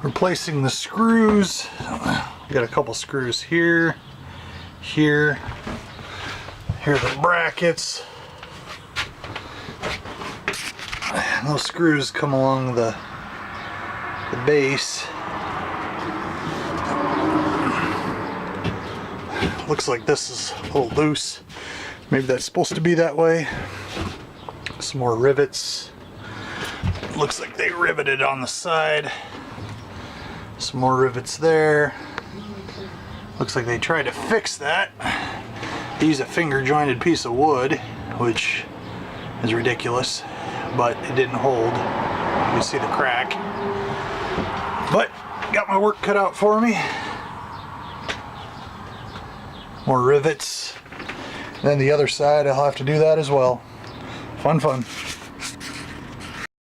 replacing the screws. Got a couple screws here, here. Here are the brackets. And those screws come along the base. Looks like this is a little loose. Maybe that's supposed to be that way. Some more rivets. Looks like they riveted on the side. Some more rivets there. Looks like they tried to fix that. They use a finger jointed piece of wood, which is ridiculous, but it didn't hold. You can see the crack. But got my work cut out for me. More rivets. And then the other side, I'll have to do that as well. Fun, fun.